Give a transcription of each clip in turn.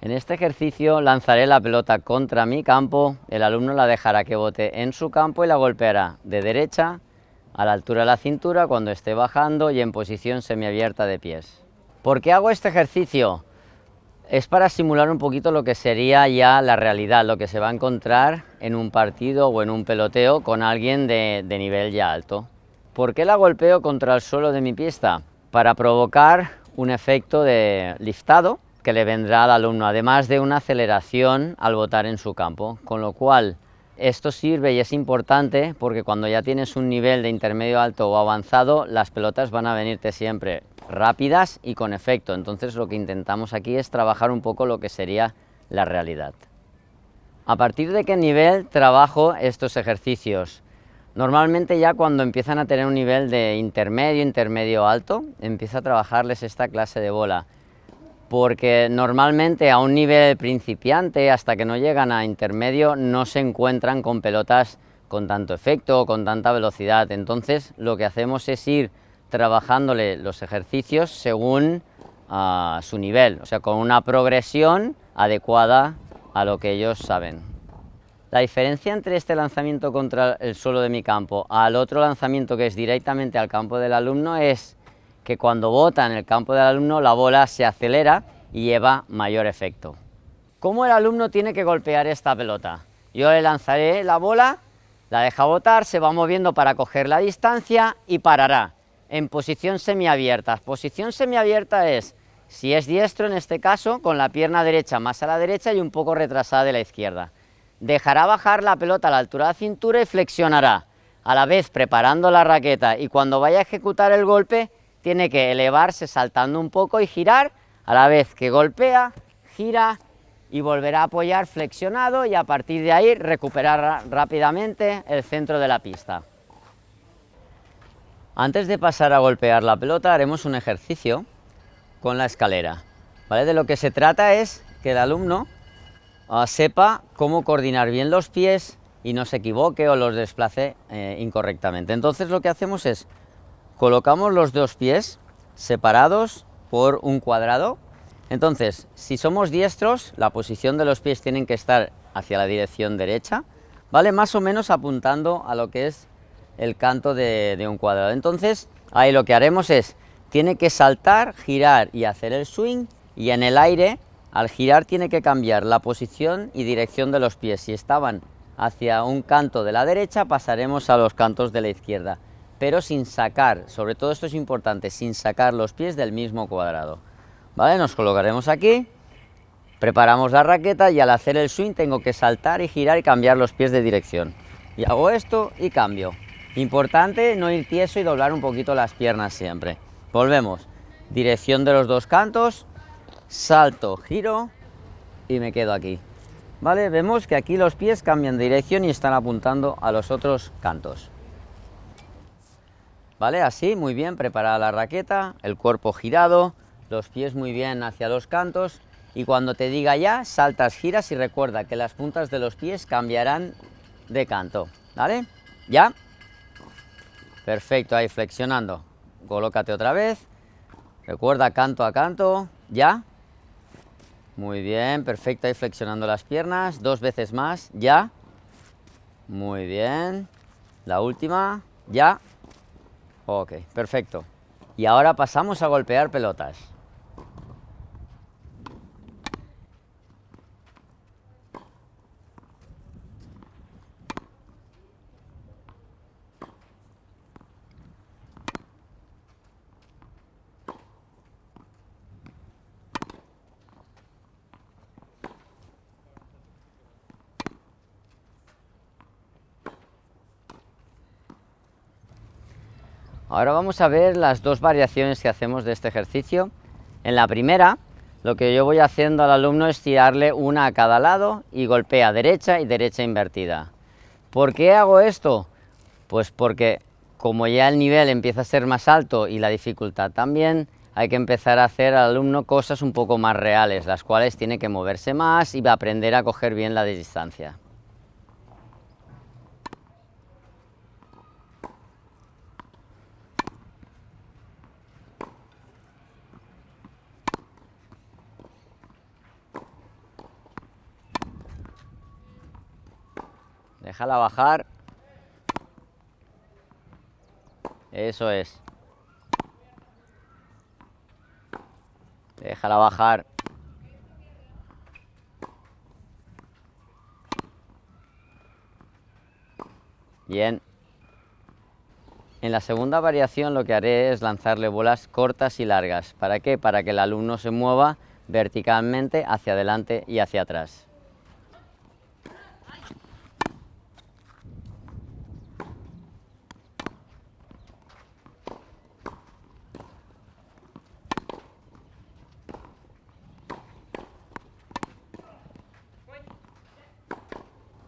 En este ejercicio lanzaré la pelota contra mi campo, el alumno la dejará que bote en su campo y la golpeará de derecha a la altura de la cintura cuando esté bajando y en posición semiabierta de pies. ¿Por qué hago este ejercicio? Es para simular un poquito lo que sería ya la realidad, lo que se va a encontrar en un partido o en un peloteo con alguien de nivel ya alto. ¿Por qué la golpeo contra el suelo de mi pista? Para provocar un efecto de liftado que le vendrá al alumno, además de una aceleración al botar en su campo, con lo cual esto sirve y es importante porque cuando ya tienes un nivel de intermedio alto o avanzado, las pelotas van a venirte siempre rápidas y con efecto. Entonces lo que intentamos aquí es trabajar un poco lo que sería la realidad. ¿A partir de qué nivel trabajo estos ejercicios? Normalmente ya cuando empiezan a tener un nivel de intermedio alto, empiezo a trabajarles esta clase de bola. Porque normalmente a un nivel principiante, hasta que no llegan a intermedio, no se encuentran con pelotas con tanto efecto o con tanta velocidad. Entonces lo que hacemos es ir trabajándole los ejercicios según su nivel, o sea, con una progresión adecuada a lo que ellos saben. La diferencia entre este lanzamiento contra el suelo de mi campo al otro lanzamiento que es directamente al campo del alumno es que cuando bota en el campo del alumno la bola se acelera y lleva mayor efecto. ¿Cómo el alumno tiene que golpear esta pelota? Yo le lanzaré la bola, la deja botar, se va moviendo para coger la distancia y parará en posición semiabierta. Posición semiabierta es, si es diestro en este caso, con la pierna derecha más a la derecha y un poco retrasada de la izquierda. Dejará bajar la pelota a la altura de la cintura y flexionará, a la vez preparando la raqueta, y cuando vaya a ejecutar el golpe tiene que elevarse saltando un poco y girar, a la vez que golpea, gira y volverá a apoyar flexionado y a partir de ahí recuperar rápidamente el centro de la pista. Antes de pasar a golpear la pelota haremos un ejercicio con la escalera, ¿vale? De lo que se trata es que el alumno sepa cómo coordinar bien los pies y no se equivoque o los desplace incorrectamente. Entonces lo que hacemos es colocamos los dos pies separados por un cuadrado. Entonces, si somos diestros, la posición de los pies tienen que estar hacia la dirección derecha, ¿vale? Más o menos apuntando a lo que es el canto de un cuadrado. Entonces, ahí lo que haremos es, tiene que saltar, girar y hacer el swing, y en el aire, al girar tiene que cambiar la posición y dirección de los pies. Si estaban hacia un canto de la derecha, pasaremos a los cantos de la izquierda, pero sin sacar, sobre todo esto es importante, sin sacar los pies del mismo cuadrado. ¿Vale? Nos colocaremos aquí, preparamos la raqueta y al hacer el swing tengo que saltar y girar y cambiar los pies de dirección. Y hago esto y cambio. Importante no ir tieso y doblar un poquito las piernas siempre. Volvemos, dirección de los dos cantos, salto, giro y me quedo aquí. ¿Vale? Vemos que aquí los pies cambian de dirección y están apuntando a los otros cantos. ¿Vale? Así, muy bien, preparada la raqueta, el cuerpo girado, los pies muy bien hacia los cantos, y cuando te diga ya, saltas, giras y recuerda que las puntas de los pies cambiarán de canto. ¿Vale? ¿Ya? Perfecto, ahí flexionando. Colócate otra vez. Recuerda canto a canto. ¿Ya? Muy bien, perfecto, ahí flexionando las piernas. 2 veces más. ¿Ya? Muy bien. La última. ¿Ya? Ok, perfecto. Y ahora pasamos a golpear pelotas. Ahora vamos a ver las dos variaciones que hacemos de este ejercicio. En la primera, lo que yo voy haciendo al alumno es tirarle una a cada lado y golpea derecha y derecha invertida. ¿Por qué hago esto? Pues porque como ya el nivel empieza a ser más alto y la dificultad también, hay que empezar a hacer al alumno cosas un poco más reales, las cuales tiene que moverse más y va a aprender a coger bien la distancia. Déjala bajar. Eso es. Déjala bajar. Bien. En la segunda variación lo que haré es lanzarle bolas cortas y largas. ¿Para qué? Para que el alumno se mueva verticalmente hacia adelante y hacia atrás.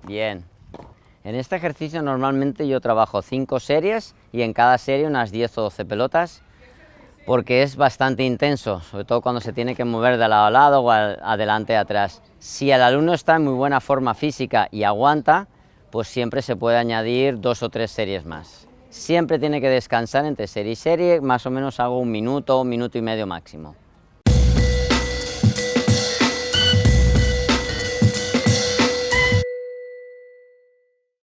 Bien. En este ejercicio normalmente yo trabajo 5 series y en cada serie unas 10 o 12 pelotas, porque es bastante intenso, sobre todo cuando se tiene que mover de lado a lado o adelante y atrás. Si el alumno está en muy buena forma física y aguanta, pues siempre se puede añadir 2 o 3 series más. Siempre tiene que descansar entre serie y serie, más o menos hago un minuto y medio máximo.